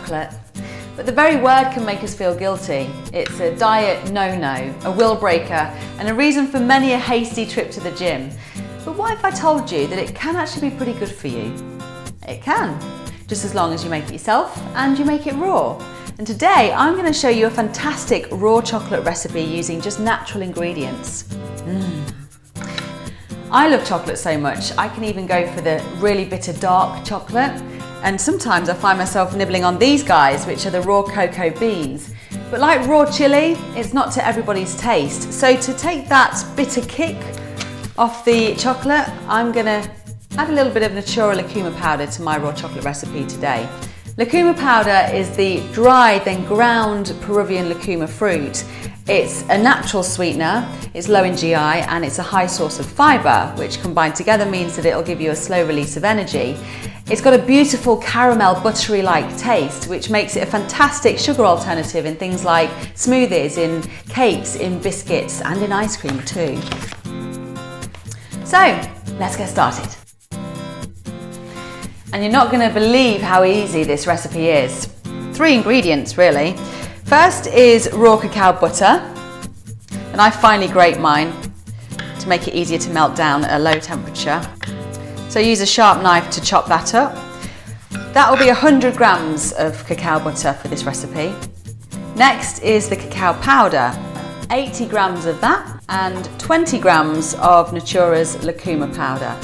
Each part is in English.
chocolate. But the very word can make us feel guilty. It's a diet no-no, a will breaker, and a reason for many a hasty trip to the gym. But what if I told you that it can actually be pretty good for you? It can, just as long as you make it yourself and you make it raw. And today I'm going to show you a fantastic raw chocolate recipe using just natural ingredients. I love chocolate so much, I can even go for the really bitter dark chocolate. And sometimes I find myself nibbling on these guys, which are the raw cocoa beans. But like raw chili, it's not to everybody's taste. So to take that bitter kick off the chocolate, I'm gonna add a little bit of Natura Lucuma powder to my raw chocolate recipe today. Lucuma powder is the dried, then ground Peruvian lucuma fruit. It's a natural sweetener, it's low in GI, and it's a high source of fibre, which combined together means that it'll give you a slow release of energy. It's got a beautiful caramel buttery-like taste, which makes it a fantastic sugar alternative in things like smoothies, in cakes, in biscuits, and in ice cream too. So, let's get started. And you're not going to believe how easy this recipe is. 3 ingredients really. First is raw cacao butter, and I finely grate mine to make it easier to melt down at a low temperature. So use a sharp knife to chop that up. That will be 100 grams of cacao butter for this recipe. Next is the cacao powder, 80 grams of that, and 20 grams of Natura's Lucuma powder.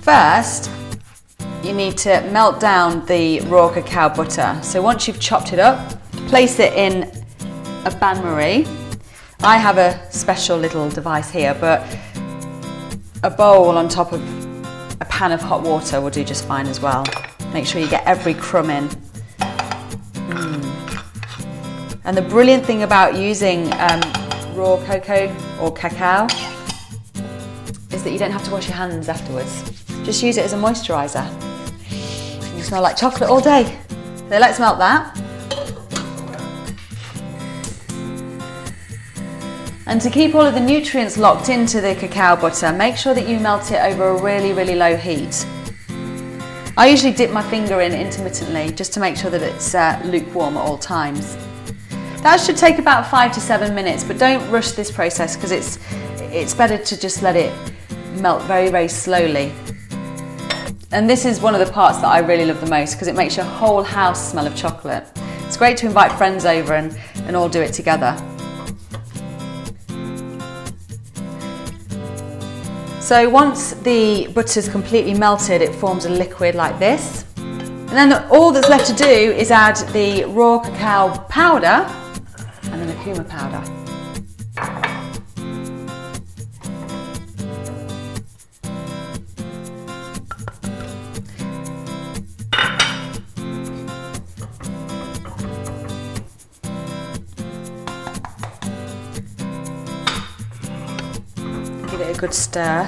First, you need to melt down the raw cacao butter. So once you've chopped it up, place it in a bain-marie. I have a special little device here, but a bowl on top of a pan of hot water will do just fine as well. Make sure you get every crumb in. And the brilliant thing about using raw cocoa or cacao is that you don't have to wash your hands afterwards. Just use it as a moisturiser. You smell like chocolate all day. So let's melt that. And to keep all of the nutrients locked into the cacao butter, make sure that you melt it over a really, really low heat. I usually dip my finger in intermittently just to make sure that it's lukewarm at all times. That should take about 5 to 7 minutes, but don't rush this process because it's better to just let it melt very, very slowly. And this is one of the parts that I really love the most because it makes your whole house smell of chocolate. It's great to invite friends over and all do it together. So once the butter's completely melted, it forms a liquid like this. And then all that's left to do is add the raw cacao powder and the lucuma powder. Give it a good stir.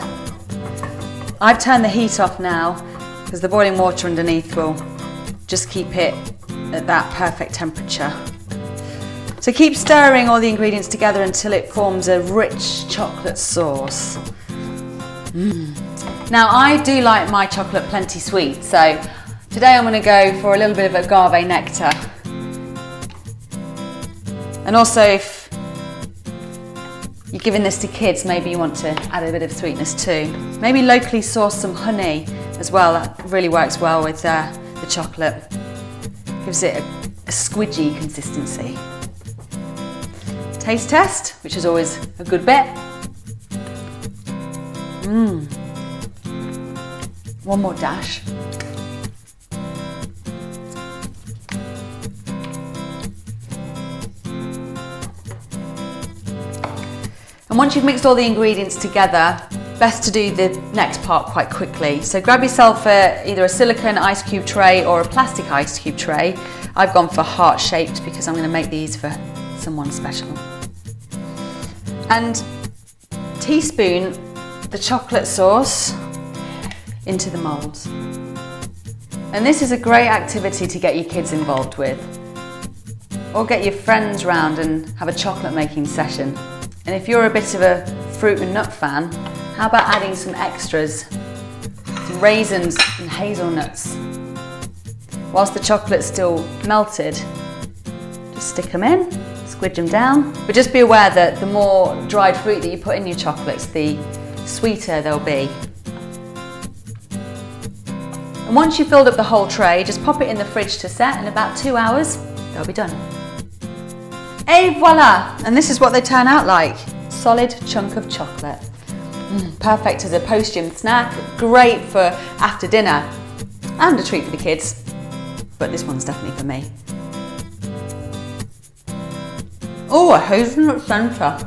I've turned the heat off now because the boiling water underneath will just keep it at that perfect temperature. So keep stirring all the ingredients together until it forms a rich chocolate sauce. Now I do like my chocolate plenty sweet, so today I'm going to go for a little bit of Agave Nectar. And also if you're giving this to kids, maybe you want to add a bit of sweetness too. Maybe locally source some honey as well, that really works well with the chocolate. Gives it a squidgy consistency. Taste test, which is always a good bit. One more dash. And once you've mixed all the ingredients together, best to do the next part quite quickly. So grab yourself either a silicone ice cube tray or a plastic ice cube tray. I've gone for heart-shaped because I'm going to make these for someone special. And teaspoon the chocolate sauce into the moulds. And this is a great activity to get your kids involved with. Or get your friends round and have a chocolate making session. And if you're a bit of a fruit and nut fan, how about adding some extras? Some raisins and hazelnuts. whilst the chocolate's still melted, just stick them in, squidge them down. But just be aware that the more dried fruit that you put in your chocolates, the sweeter they'll be. And once you've filled up the whole tray, just pop it in the fridge to set. In about 2 hours, they'll be done. Et voila! And this is what they turn out like. Solid chunk of chocolate. Perfect as a post-gym snack, great for after dinner, and a treat for the kids. But this one's definitely for me. Oh, a hazelnut centre.